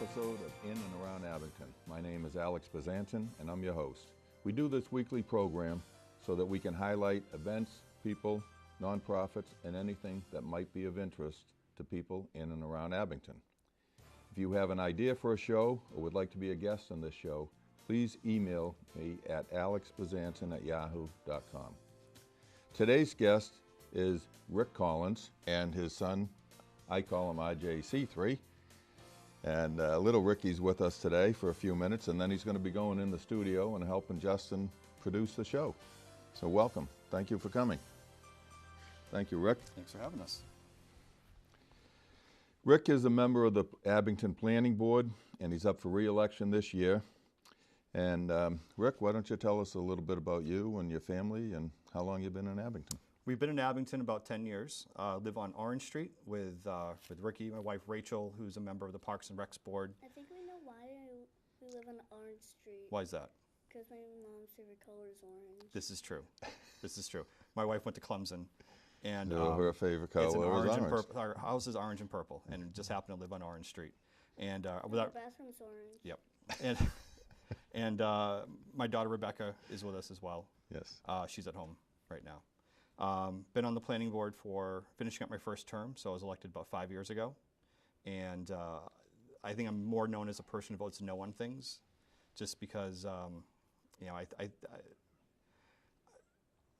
episode of In and Around Abington. My name is Alex Bazantin, and I'm your host. We do this weekly program so that we can highlight events, people, nonprofits, and anything that might be of interest to people in and around Abington. If you have an idea for a show or would like to be a guest on this show, please email me at alexbazantin@yahoo.com. Today's guest is Rick Collins and his son, I call him IJC3. And little Ricky's with us today for a few minutes, and then he's going to be going in the studio and helping Justin produce the show. So welcome. Thank you for coming. Thank you, Rick. Thanks for having us. Rick is a member of the Abington Planning Board, and he's up for re-election this year. And Rick, why don't you tell us a little bit about you and your family and how long you've been in Abington? We've been in Abington about 10 years. Live on Orange Street with Ricky, my wife Rachel, who's a member of the Parks and Recs Board. I think we know why we live on Orange Street. Why is that? Because my mom's favorite color is orange. This is true. This is true. My wife went to Clemson. And her favorite color was orange. Our house is orange and purple, and it just happened to live on Orange Street. And our bathroom's orange. Yep. And my daughter Rebecca is with us as well. Yes. She's at home right now. Been on the planning board for finishing up my first term, so I was elected about 5 years ago. And I think I'm more known as a person who votes no on things, just because,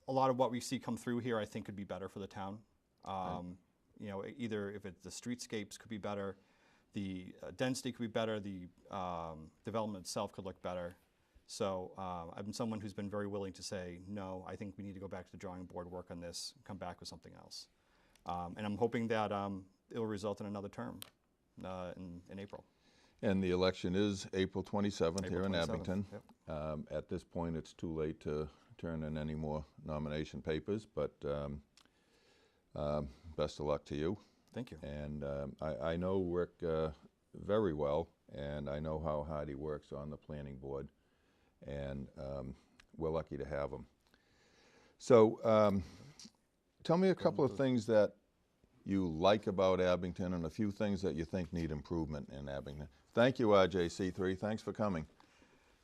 a lot of what we see come through here I think could be better for the town. Either if the streetscapes could be better, the density could be better, the development itself could look better. So I've been someone who's been very willing to say, no, I think we need to go back to the drawing board, work on this, come back with something else. And I'm hoping that it will result in another term in April. And the election is April 27th here in Abington. Yep. At this point, it's too late to turn in any more nomination papers, but best of luck to you. Thank you. And I know Rick very well, and I know how hard he works on the planning board. And we're lucky to have him. So tell me a couple of things that you like about Abington and a few things that you think need improvement in Abington. Thank you, RJC3. Thanks for coming.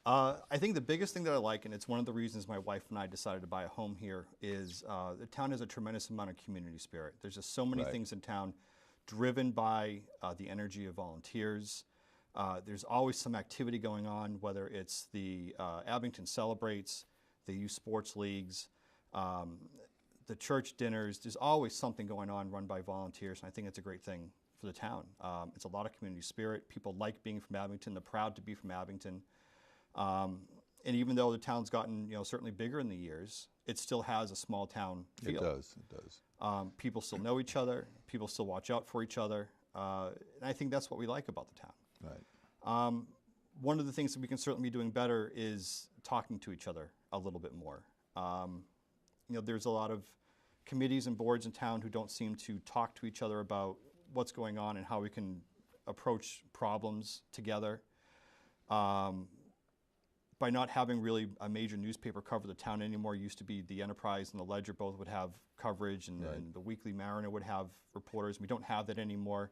I think the biggest thing that I like, and it's one of the reasons my wife and I decided to buy a home here, is the town has a tremendous amount of community spirit. There's just so many things in town driven by the energy of volunteers. There's always some activity going on, whether it's the Abington Celebrates, the youth sports leagues, the church dinners. There's always something going on run by volunteers, and I think it's a great thing for the town. It's a lot of community spirit. People like being from Abington. They're proud to be from Abington. And even though the town's gotten certainly bigger in the years, it still has a small town feel. It does. It does. People still know each other. People still watch out for each other. And I think that's what we like about the town. Right. One of the things that we can certainly be doing better is talking to each other a little bit more. There's a lot of committees and boards in town who don't seem to talk to each other about what's going on and how we can approach problems together. By not having really a major newspaper cover the town anymore, it used to be the Enterprise and the Ledger both would have coverage, and the Weekly Mariner would have reporters. We don't have that anymore.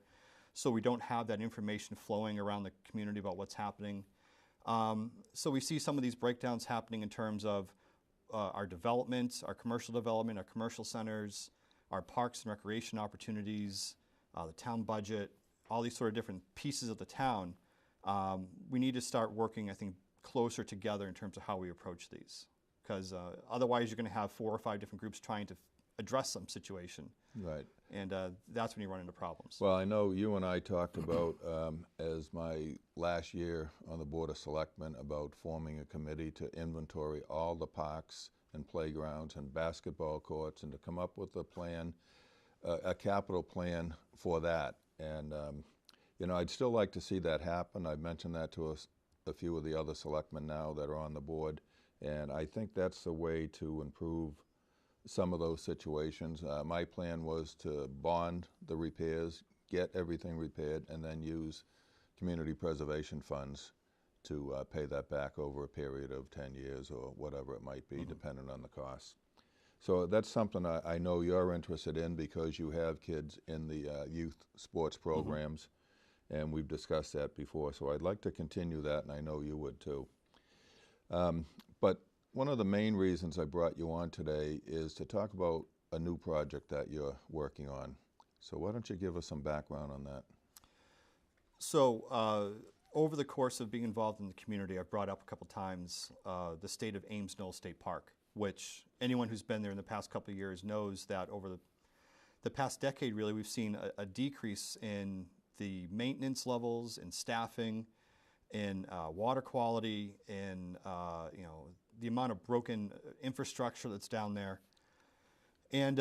So we don't have that information flowing around the community about what's happening. So we see some of these breakdowns happening in terms of our development, our commercial development, our commercial centers, our parks and recreation opportunities, the town budget, all these sort of different pieces of the town. We need to start working, I think, closer together in terms of how we approach these. Because otherwise you're going to have 4 or 5 different groups trying to address some situation. Right. And that's when you run into problems. Well, I know you and I talked about, as my last year on the Board of Selectmen, about forming a committee to inventory all the parks and playgrounds and basketball courts and to come up with a plan, a capital plan for that. And, I'd still like to see that happen. I've mentioned that to a few of the other selectmen now that are on the board. And I think that's the way to improve some of those situations. My plan was to bond the repairs, get everything repaired, and then use community preservation funds to pay that back over a period of 10 years or whatever it might be, depending on the costs. So that's something I know you're interested in because you have kids in the youth sports programs. and we've discussed that before, so I'd like to continue that, and I know you would too. But one of the main reasons I brought you on today is to talk about a new project that you're working on. So why don't you give us some background on that? So over the course of being involved in the community, I've brought up a couple times the state of Ames Knoll State Park, which anyone who's been there in the past couple of years knows that over the past decade, really, we've seen a decrease in the maintenance levels, in staffing, in water quality, in the amount of broken infrastructure that's down there, and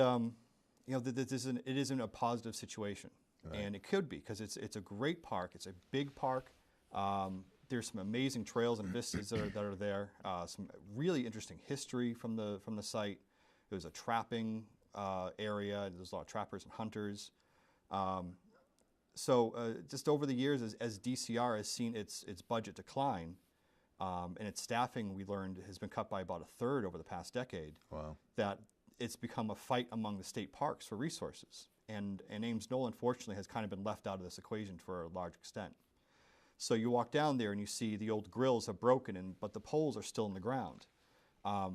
it isn't a positive situation, right. And it could be because it's a great park. It's a big park. There's some amazing trails and vistas that are there. Some really interesting history from the site. There's a trapping area. There's a lot of trappers and hunters. So just over the years, as DCR has seen its budget decline, and its staffing, we learned, has been cut by about a third over the past decade. Wow. That it's become a fight among the state parks for resources. And Ames Knoll, unfortunately, has kind of been left out of this equation for a large extent. So you walk down there and you see the old grills have broken, but the poles are still in the ground,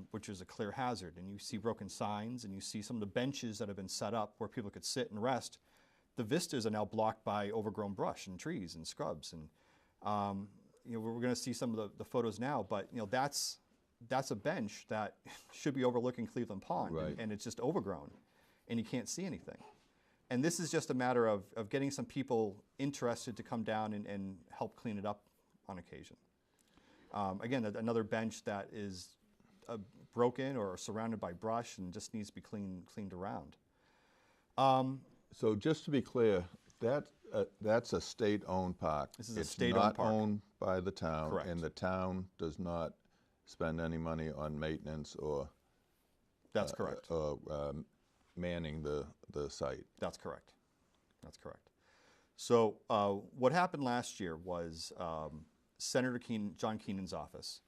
which is a clear hazard. And you see broken signs, and you see some of the benches that have been set up where people could sit and rest. The vistas are now blocked by overgrown brush and trees and scrubs. And we're going to see some of the photos now, but that's a bench that should be overlooking Cleveland Pond, right. and it's just overgrown, and you can't see anything. And this is just a matter of getting some people interested to come down and help clean it up on occasion. Again, another bench that is broken or surrounded by brush and just needs to be cleaned around. So just to be clear, that's a state-owned park. This is a state-owned park. It's not owned by the town. Correct. And the town does not spend any money on maintenance or that's correct. Or manning the site. That's correct. That's correct. So what happened last year was Senator John Keenan's office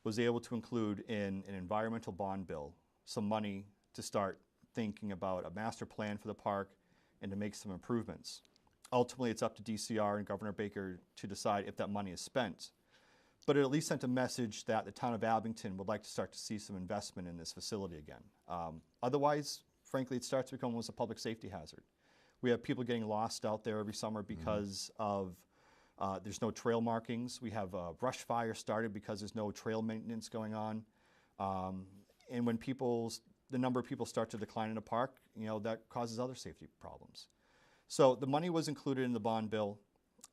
was able to include in an environmental bond bill some money to start thinking about a master plan for the park and to make some improvements. Ultimately, it's up to DCR and Governor Baker to decide if that money is spent. But it at least sent a message that the town of Abington would like to start to see some investment in this facility again. Otherwise, frankly, it starts to become almost a public safety hazard. We have people getting lost out there every summer because of there's no trail markings. We have brush fire started because there's no trail maintenance going on. And when the number of people start to decline in a park, that causes other safety problems. So the money was included in the bond bill,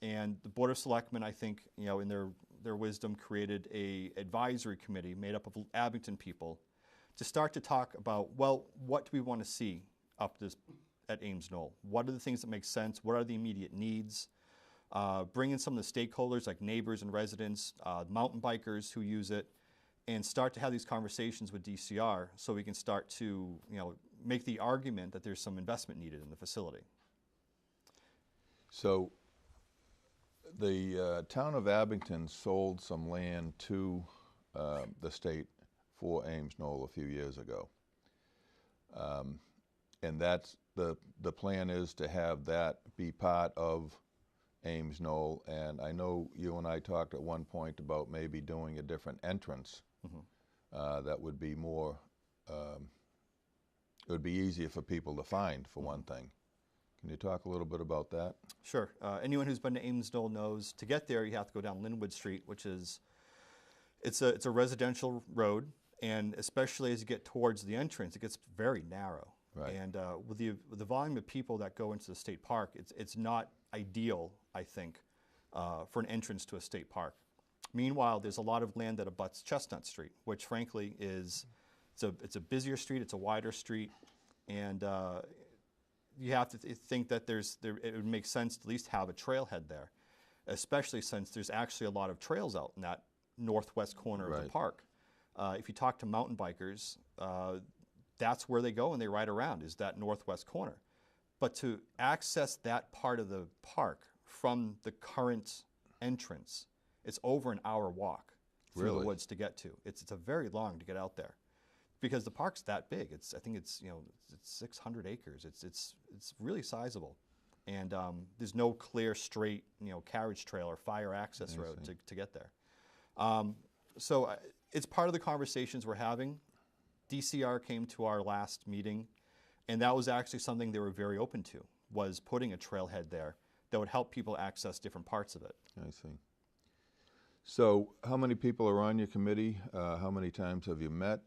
and the Board of Selectmen, I think, in their wisdom, created a advisory committee made up of Abington people to start to talk about, well, what do we want to see at Ames Knoll? What are the things that make sense? What are the immediate needs? Bring in some of the stakeholders like neighbors and residents, mountain bikers who use it, and start to have these conversations with DCR so we can start to make the argument that there's some investment needed in the facility. So the town of Abington sold some land to the state for Ames Knoll a few years ago. And that's the plan is to have that be part of Ames Knoll. And I know you and I talked at one point about maybe doing a different entrance that would be more, it would be easier for people to find, for one thing. Can you talk a little bit about that? Sure. Anyone who's been to Ames Knoll knows to get there you have to go down Linwood Street, which is it's a residential road, and especially as you get towards the entrance, it gets very narrow. Right. And with the volume of people that go into the state park, it's not ideal, I think, for an entrance to a state park. Meanwhile, there's a lot of land that abuts Chestnut Street, which frankly it's a busier street, it's a wider street, and you have to think that it would make sense to at least have a trailhead there, especially since there's actually a lot of trails out in that northwest corner of the park. If you talk to mountain bikers, that's where they go and they ride around, is that northwest corner. But to access that part of the park from the current entrance, it's over an hour walk through the woods to get to. It's a very long to get out there, because the park's that big. I think it's 600 acres. It's really sizable. And there's no clear, straight, carriage trail or fire access road to get there. So it's part of the conversations we're having. DCR came to our last meeting, and that was actually something they were very open to, was putting a trailhead there that would help people access different parts of it. I see. So how many people are on your committee? How many times have you met?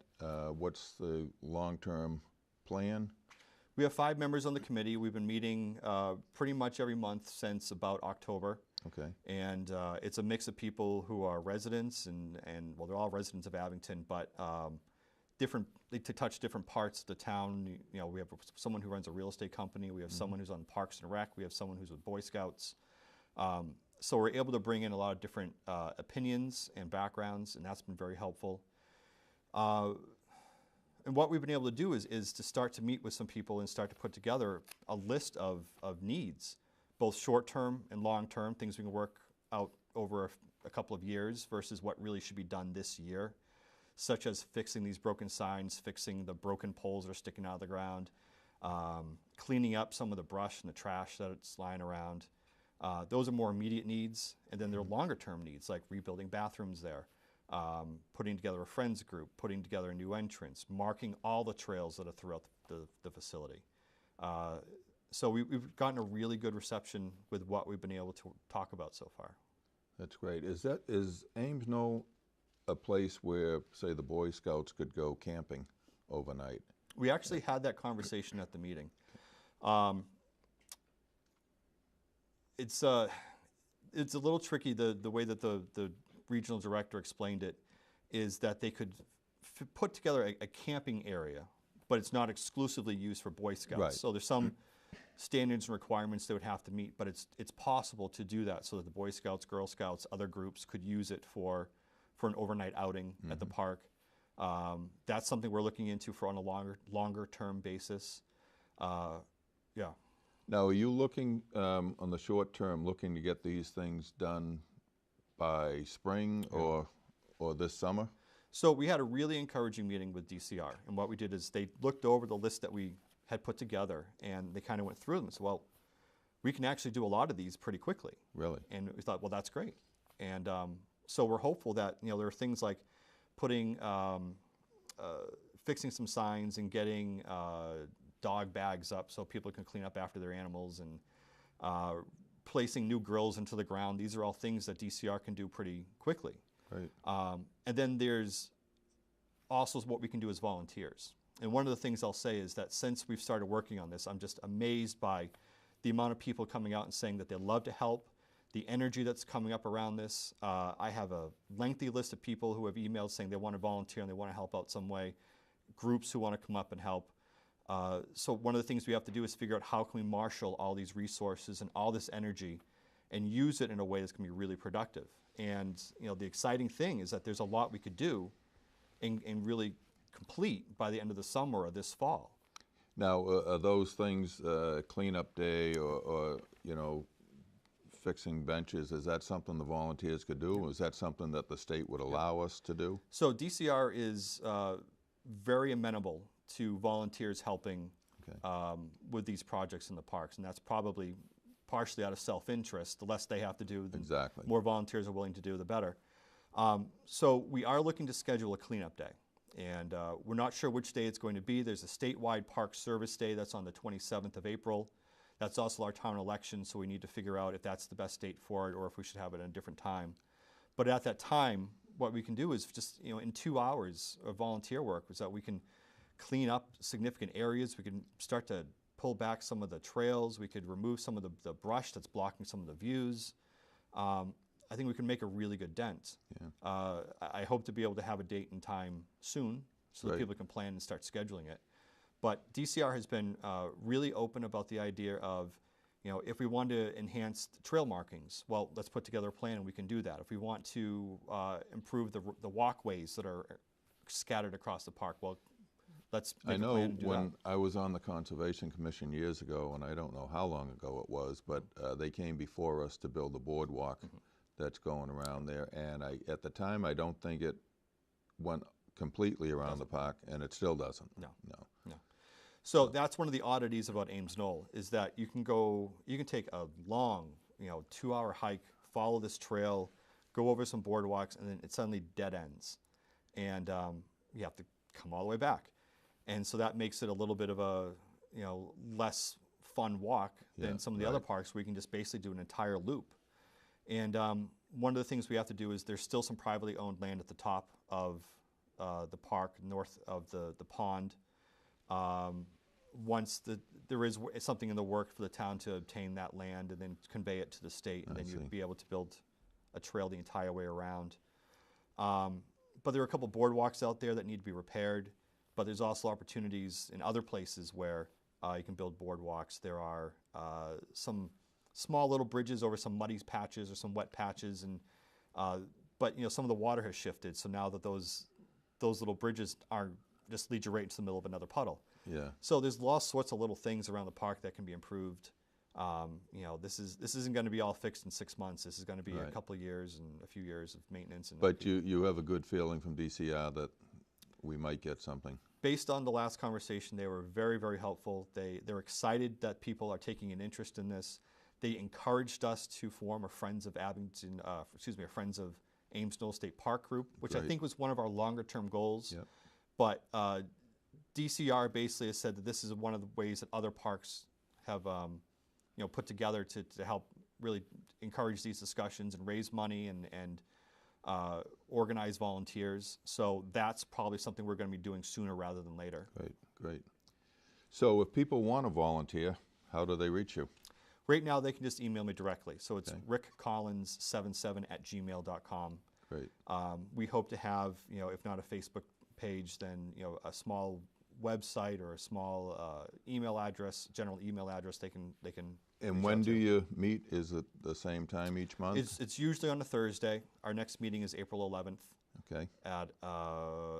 What's the long-term plan? We have 5 members on the committee. We've been meeting pretty much every month since about October. Okay. And it's a mix of people who are residents and well, they're all residents of Abington, but to touch different parts of the town. We have someone who runs a real estate company. We have someone who's on Parks and Rec. We have someone who's with Boy Scouts. So we're able to bring in a lot of different opinions and backgrounds, and that's been very helpful. And what we've been able to do is to start to meet with some people and start to put together a list of needs, both short-term and long-term, things we can work out over a couple of years versus what really should be done this year, such as fixing these broken signs, fixing the broken poles that are sticking out of the ground, cleaning up some of the brush and the trash that's lying around. Those are more immediate needs, and then there are longer-term needs, like rebuilding bathrooms there, putting together a friends group, putting together a new entrance, marking all the trails that are throughout the facility. So we've gotten a really good reception with what we've been able to talk about so far. That's great. Is Ames Knoll a place where, say, the Boy Scouts could go camping overnight? We actually had that conversation at the meeting. It's a little tricky. The way that the regional director explained it is that they could put together a camping area, but it's not exclusively used for Boy Scouts. Right. So there's some standards and requirements they would have to meet, but it's possible to do that so that the Boy Scouts, Girl Scouts, other groups could use it for an overnight outing at the park. That's something we're looking into on a longer term basis. Yeah. Now, are you looking, on the short term, looking to get these things done by spring or this summer? So we had a really encouraging meeting with DCR, and what we did is they looked over the list that we had put together, and they kind of went through them and said, well, we can actually do a lot of these pretty quickly. Really? And we thought, well, that's great. And so we're hopeful that there are things like putting, fixing some signs and getting dog bags up so people can clean up after their animals, and placing new grills into the ground. These are all things that DCR can do pretty quickly. Right. And then there's also what we can do as volunteers. And one of the things I'll say is that since we've started working on this, I'm just amazed by the amount of people coming out and saying that they love to help, the energy that's coming up around this. I have a lengthy list of people who have emailed saying they want to volunteer and they want to help out some way, groups who want to come up and help. So one of the things we have to do is figure out how can we marshal all these resources and all this energy and use it in a way that's going to be really productive. And the exciting thing is that there's a lot we could do and really complete by the end of the summer or this fall. Now, are those things cleanup day or fixing benches? Is that something the volunteers could do? Is that something that the state would allow us to do? So DCR is very amenable to volunteers helping with these projects in the parks, and that's probably partially out of self-interest. The less they have to do, the more volunteers are willing to do, the better. So we are looking to schedule a cleanup day, and we're not sure which day it's going to be. There's a statewide park service day that's on the 27th of April. That's also our town election, so we need to figure out if that's the best date for it or if we should have it at a different time. But at that time, what we can do is just, in 2 hours of volunteer work, is that we can clean up significant areas. We can start to pull back some of the trails. We could remove some of the brush that's blocking some of the views. I think we can make a really good dent. Yeah. I hope to be able to have a date and time soon so that people can plan and start scheduling it. But DCR has been really open about the idea of, if we want to enhance trail markings, well, let's put together a plan and we can do that. If we want to improve the walkways that are scattered across the park, well, let's make a plan and do that. I know when I was on the Conservation Commission years ago, and I don't know how long ago it was, but they came before us to build the boardwalk that's going around there. And at the time, I don't think it went completely around the park, and it still doesn't. No. So that's one of the oddities about Ames Knoll is that you can take a long, 2-hour hike, follow this trail, go over some boardwalks, and then it suddenly dead ends. And you have to come all the way back. And so that makes it a little bit of a, less fun walk than some of the other parks where you can just basically do an entire loop. And one of the things we have to do is there's still some privately owned land at the top of the park, north of the pond. There is something in the work for the town to obtain that land and then convey it to the state, and then you'd be able to build a trail the entire way around. But there are a couple boardwalks out there that need to be repaired, but there's also opportunities in other places where you can build boardwalks. There are some small little bridges over some muddy patches or some wet patches, and but some of the water has shifted, so now that those little bridges just lead you right into the middle of another puddle. Yeah. So there's all sorts of little things around the park that can be improved. This isn't going to be all fixed in 6 months. This is going to be a couple of years and a few years of maintenance. But you have a good feeling from DCR that we might get something. Based on the last conversation, they were very, very helpful. They're excited that people are taking an interest in this. They encouraged us to form a Friends of Abington, a Friends of Ames Knoll State Park group, which I think was one of our longer-term goals. Yep. But DCR basically has said that this is one of the ways that other parks have, put together to help really encourage these discussions and raise money and organize volunteers. So that's probably something we're going to be doing sooner rather than later. Great. So if people want to volunteer, how do they reach you? Right now, they can just email me directly. So it's rickcollins77@gmail.com. Great. We hope to have, if not a Facebook page, then, a small website or a small email address, general email address they can. And when do you meet? Is it the same time each month? It's usually on a Thursday. Our next meeting is April 11th. Okay. At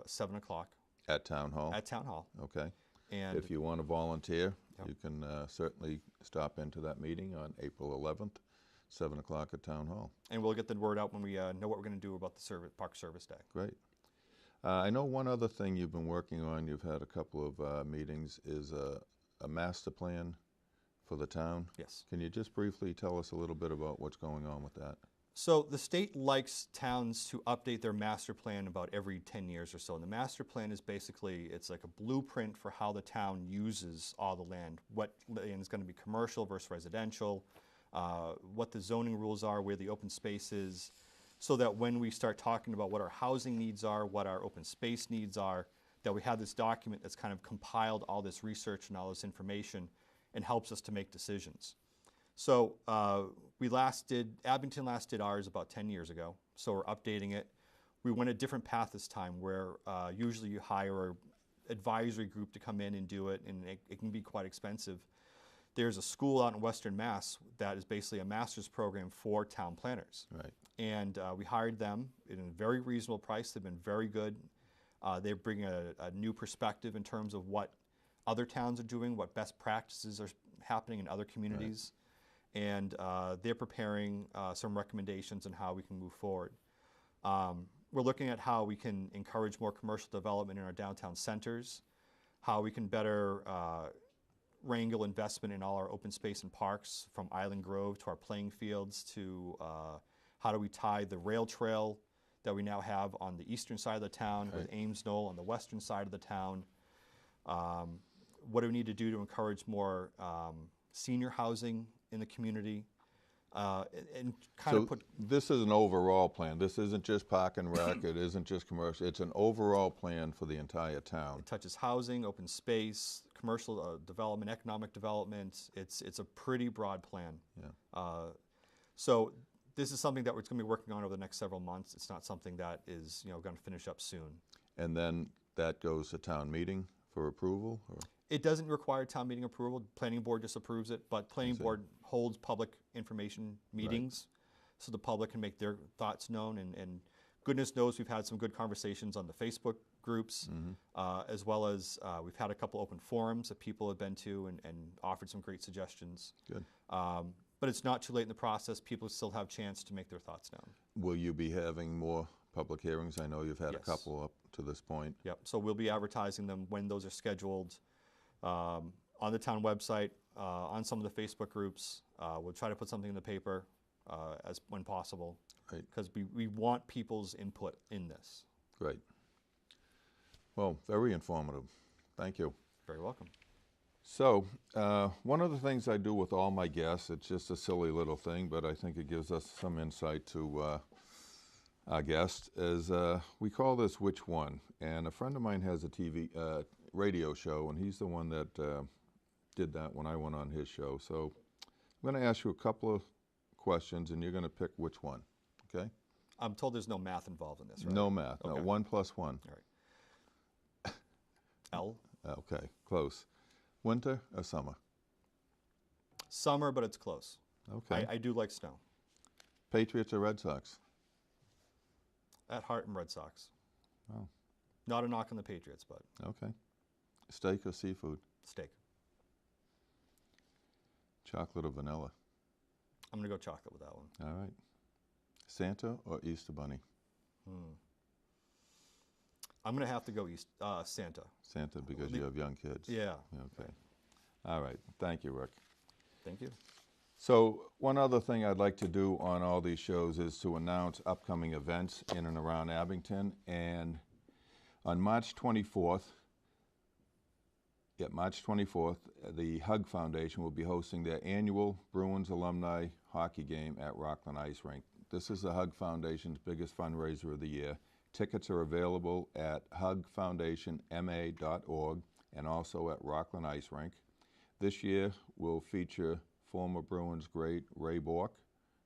7 o'clock. At Town Hall? At Town Hall. Okay. And if you want to volunteer, you can certainly stop into that meeting on April 11th, 7 o'clock at Town Hall. And we'll get the word out when we know what we're going to do about the Park Service Day. Great. I know one other thing you've been working on, you've had a couple of meetings, is a master plan for the town. Yes. Can you just briefly tell us a little bit about what's going on with that? So the state likes towns to update their master plan about every 10 years or so. And the master plan is basically, it's like a blueprint for how the town uses all the land. What land is going to be commercial versus residential, what the zoning rules are, where the open space is, so that when we start talking about what our housing needs are, what our open space needs are, that we have this document that's kind of compiled all this research and all this information and helps us to make decisions. So Abington last did ours about 10 years ago, so we're updating it. We went a different path this time where usually you hire an advisory group to come in and do it, and it can be quite expensive. There's a school out in Western Mass that is basically a master's program for town planners. Right. And we hired them at a very reasonable price. They've been very good. They bring a new perspective in terms of what other towns are doing, what best practices are happening in other communities. Right. And they're preparing some recommendations on how we can move forward. We're looking at how we can encourage more commercial development in our downtown centers, how we can better wrangle investment in all our open space and parks, from Island Grove to our playing fields, to how do we tie the rail trail that we now have on the eastern side of the town with Ames Knoll on the western side of the town. What do we need to do to encourage more senior housing in the community? And kind of this is an overall plan. This isn't just park and rec. It isn't just commercial. It's an overall plan for the entire town. It touches housing, open space, commercial development, economic development. It's a pretty broad plan. Yeah. So this is something that we're going to be working on over the next several months. It's not something that is going to finish up soon. And then that goes to town meeting for approval? Or? It doesn't require town meeting approval. Planning board just approves it, but planning board holds public information meetings so the public can make their thoughts known. And goodness knows we've had some good conversations on the Facebook groups, as well as we've had a couple open forums that people have been to and offered some great suggestions. Good. But it's not too late in the process. People still have a chance to make their thoughts known. Will you be having more public hearings? I know you've had a couple up to this point. Yep. So we'll be advertising them when those are scheduled. on the town website, on some of the Facebook groups. We'll try to put something in the paper when possible, Right. because we want people's input in this. Great. Well, very informative. Thank you. Very welcome. So, one of the things I do with all my guests, it's just a silly little thing, but I think it gives us some insight to our guest, is we call this Which One? And a friend of mine has a radio show, and he's the one that did that when I went on his show. So I'm going to ask you a couple of questions, and you're going to pick which one, okay? I'm told there's no math involved in this, right? No math. Okay. No, 1 + 1. All right. L. Okay, close. Winter or summer? Summer, but it's close. Okay. I do like snow. Patriots or Red Sox? At heart, I'm Red Sox. Oh, Not a knock on the Patriots, but okay. Steak or seafood? steak. Chocolate or vanilla? I'm going to go chocolate with that one. All right. Santa or Easter Bunny? I'm going to have to go Santa. Santa, because you have young kids. Yeah. Okay. All right. Thank you, Rick. Thank you. So one other thing I'd like to do on all these shows is to announce upcoming events in and around Abington. And on March 24th, the Hug Foundation will be hosting their annual Bruins alumni hockey game at Rockland Ice Rink. This is the Hug Foundation's biggest fundraiser of the year. Tickets are available at hugfoundationma.org and also at Rockland Ice Rink. This year will feature former Bruins great Ray Bork,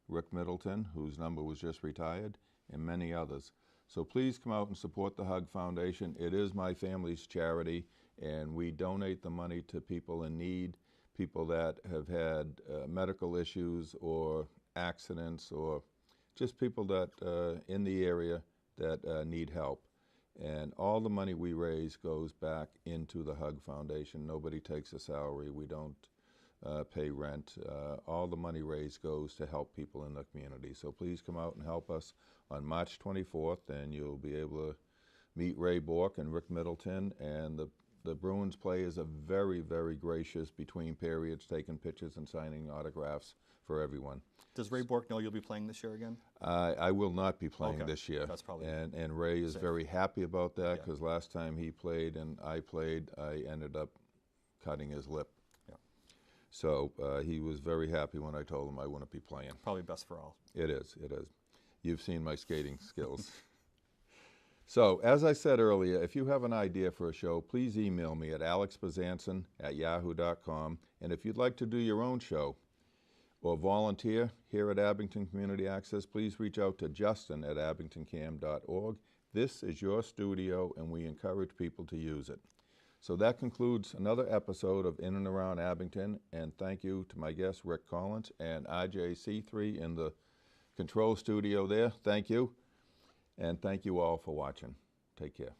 Rick Middleton, whose number was just retired, and many others. So please come out and support the Hug Foundation. It is my family's charity, and we donate the money to people in need, people that have had medical issues or accidents, or just people that in the area that need help. And all the money we raise goes back into the Hug Foundation. Nobody takes a salary. We don't pay rent. All the money raised goes to help people in the community. So please come out and help us on March 24th, and you'll be able to meet Ray Bork and Rick Middleton. And the Bruins players are very, very gracious between periods, taking pictures and signing autographs for everyone. Does Ray Bork know you'll be playing this year again? I will not be playing Okay. this year. That's probably and Ray is safe. very happy about that, Yeah. because last time he played and I played, I ended up cutting his lip. Yeah. So he was very happy when I told him I wouldn't be playing. Probably best for all. It is, it is. You've seen my skating skills. So, as I said earlier, if you have an idea for a show, please email me at alexbazanson@yahoo.com. And if you'd like to do your own show or volunteer here at Abington Community Access, please reach out to Justin at abingtoncam.org. This is your studio, and we encourage people to use it. So that concludes another episode of In and Around Abington, and thank you to my guest, Rick Collins, and RJC3 in the control studio there. Thank you, and thank you all for watching. Take care.